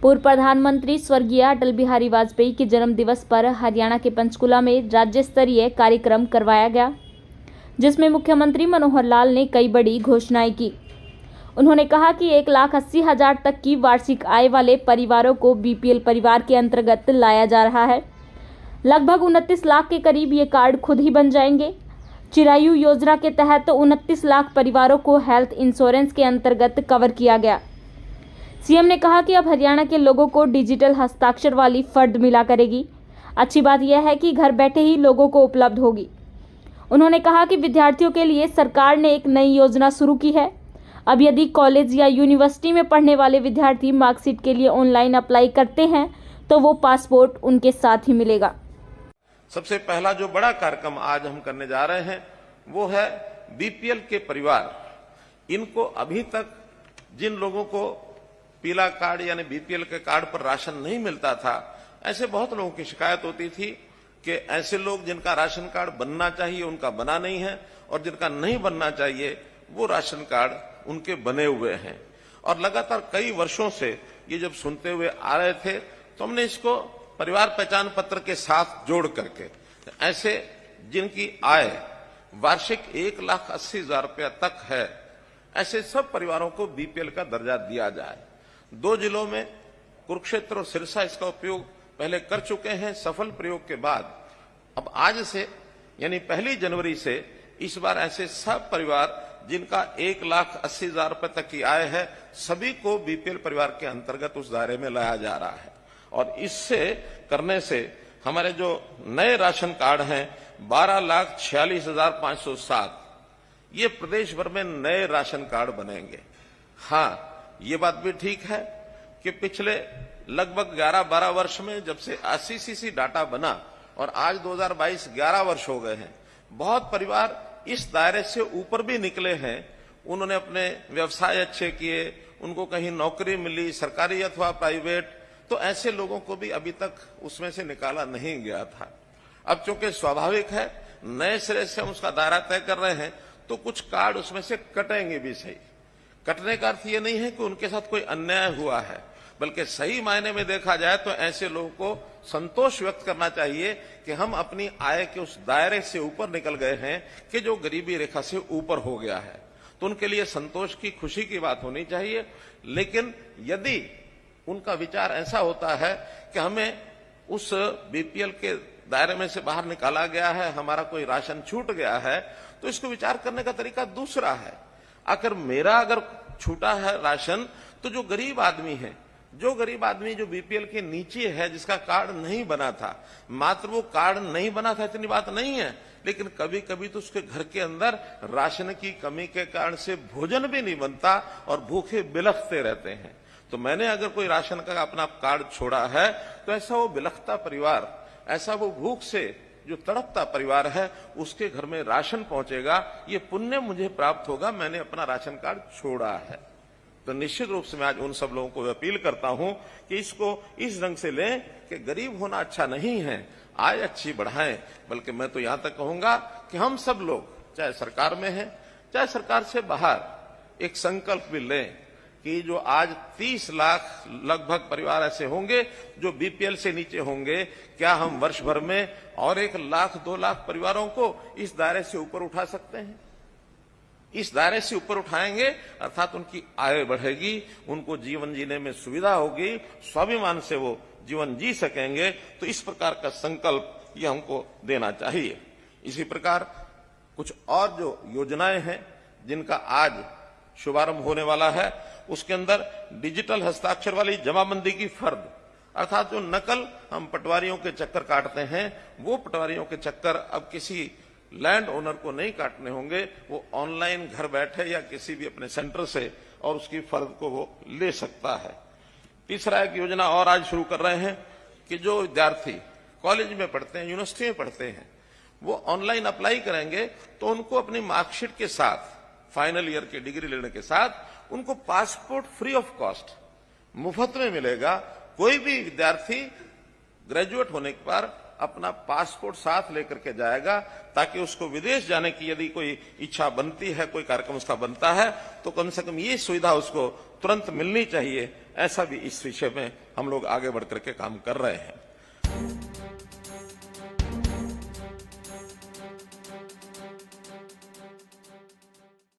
पूर्व प्रधानमंत्री स्वर्गीय अटल बिहारी वाजपेयी के जन्म दिवस पर हरियाणा के पंचकुला में राज्य स्तरीय कार्यक्रम करवाया गया, जिसमें मुख्यमंत्री मनोहर लाल ने कई बड़ी घोषणाएं की। उन्होंने कहा कि 1,80,000 तक की वार्षिक आय वाले परिवारों को बीपीएल परिवार के अंतर्गत लाया जा रहा है। लगभग 29 लाख के करीब ये कार्ड खुद ही बन जाएंगे। चिरायु योजना के तहत 29 लाख परिवारों को हेल्थ इंश्योरेंस के अंतर्गत कवर किया गया। सीएम ने कहा कि अब हरियाणा के लोगों को डिजिटल हस्ताक्षर वाली फर्द मिला करेगी। अच्छी बात यह है कि घर बैठे ही लोगों को उपलब्ध होगी। उन्होंने कहा कि विद्यार्थियों के लिए सरकार ने एक नई योजना शुरू की है। अब यदि कॉलेज या यूनिवर्सिटी में पढ़ने वाले विद्यार्थी मार्कशीट के लिए ऑनलाइन अप्लाई करते हैं तो वो पासपोर्ट उनके साथ ही मिलेगा। सबसे पहला जो बड़ा कार्यक्रम आज हम करने जा रहे हैं वो है बीपीएल के परिवार। इनको अभी तक जिन लोगों को पीला कार्ड यानी बीपीएल के कार्ड पर राशन नहीं मिलता था, ऐसे बहुत लोगों की शिकायत होती थी कि ऐसे लोग जिनका राशन कार्ड बनना चाहिए उनका बना नहीं है और जिनका नहीं बनना चाहिए वो राशन कार्ड उनके बने हुए हैं। और लगातार कई वर्षों से ये जब सुनते हुए आ रहे थे तो हमने इसको परिवार पहचान पत्र के साथ जोड़ करके ऐसे जिनकी आय वार्षिक 1,80,000 रुपया तक है, ऐसे सब परिवारों को बीपीएल का दर्जा दिया जाए। 2 जिलों में कुरुक्षेत्र और सिरसा इसका उपयोग पहले कर चुके हैं। सफल प्रयोग के बाद अब आज से यानी 1 जनवरी से इस बार ऐसे सब परिवार जिनका 1,80,000 रुपए तक की आय है, सभी को बीपीएल परिवार के अंतर्गत उस दायरे में लाया जा रहा है। और इससे करने से हमारे जो नए राशन कार्ड हैं 12,46,507, ये प्रदेश भर में नए राशन कार्ड बनेंगे। हाँ, ये बात भी ठीक है कि पिछले लगभग 11-12 वर्ष में जब से आईसीसीसी डाटा बना और आज 2022 11 वर्ष हो गए हैं, बहुत परिवार इस दायरे से ऊपर भी निकले हैं। उन्होंने अपने व्यवसाय अच्छे किए, उनको कहीं नौकरी मिली, सरकारी अथवा प्राइवेट, तो ऐसे लोगों को भी अभी तक उसमें से निकाला नहीं गया था। अब चूंकि स्वाभाविक है नए सिरे से हम उसका दायरा तय कर रहे हैं तो कुछ कार्ड उसमें से कटेंगे भी। सही कटने का अर्थ ये नहीं है कि उनके साथ कोई अन्याय हुआ है, बल्कि सही मायने में देखा जाए तो ऐसे लोगों को संतोष व्यक्त करना चाहिए कि हम अपनी आय के उस दायरे से ऊपर निकल गए हैं कि जो गरीबी रेखा से ऊपर हो गया है। तो उनके लिए संतोष की, खुशी की बात होनी चाहिए। लेकिन यदि उनका विचार ऐसा होता है कि हमें उस बीपीएल के दायरे में से बाहर निकाला गया है, हमारा कोई राशन छूट गया है, तो इसको विचार करने का तरीका दूसरा है। अगर मेरा अगर छूटा है राशन तो जो गरीब आदमी है, जो बीपीएल के नीचे है, जिसका कार्ड नहीं बना था, मात्र वो कार्ड नहीं बना था इतनी बात नहीं है, लेकिन कभी कभी तो उसके घर के अंदर राशन की कमी के कारण से भोजन भी नहीं बनता और भूखे बिलखते रहते हैं। तो मैंने अगर कोई राशन का अपना कार्ड छोड़ा है तो ऐसा वो बिलखता परिवार, ऐसा वो भूख से जो तड़पता परिवार है, उसके घर में राशन पहुंचेगा, ये पुण्य मुझे प्राप्त होगा, मैंने अपना राशन कार्ड छोड़ा है। तो निश्चित रूप से मैं आज उन सब लोगों को अपील करता हूं कि इसको इस ढंग से लें कि गरीब होना अच्छा नहीं है, आय अच्छी बढ़ाएं। बल्कि मैं तो यहां तक कहूंगा कि हम सब लोग, चाहे सरकार में हैं चाहे सरकार से बाहर, एक संकल्प भी लें कि जो आज 30 लाख लगभग परिवार ऐसे होंगे जो बीपीएल से नीचे होंगे, क्या हम वर्ष भर में और 1 लाख 2 लाख परिवारों को इस दायरे से ऊपर उठा सकते हैं? इस दायरे से ऊपर उठाएंगे अर्थात उनकी आय बढ़ेगी, उनको जीवन जीने में सुविधा होगी, स्वाभिमान से वो जीवन जी सकेंगे। तो इस प्रकार का संकल्प ये हमको देना चाहिए। इसी प्रकार कुछ और जो योजनाएं हैं जिनका आज शुभारंभ होने वाला है, उसके अंदर डिजिटल हस्ताक्षर वाली जमाबंदी की फर्द, अर्थात जो नकल हम पटवारियों के चक्कर काटते हैं, वो पटवारियों के चक्कर अब किसी लैंड ओनर को नहीं काटने होंगे। वो ऑनलाइन घर बैठे या किसी भी अपने सेंटर से और उसकी फर्द को वो ले सकता है। तीसरा एक योजना और आज शुरू कर रहे हैं कि जो विद्यार्थी कॉलेज में पढ़ते हैं, यूनिवर्सिटी में पढ़ते हैं, वो ऑनलाइन अप्लाई करेंगे तो उनको अपनी मार्कशीट के साथ, फाइनल ईयर की डिग्री लेने के साथ, उनको पासपोर्ट फ्री ऑफ कॉस्ट मुफ्त में मिलेगा। कोई भी विद्यार्थी ग्रेजुएट होने पर अपना पासपोर्ट साथ लेकर के जाएगा ताकि उसको विदेश जाने की यदि कोई इच्छा बनती है, कोई कार्यक्रम उसका बनता है, तो कम से कम ये सुविधा उसको तुरंत मिलनी चाहिए, ऐसा भी इस विषय में हम लोग आगे बढ़कर के काम कर रहे हैं।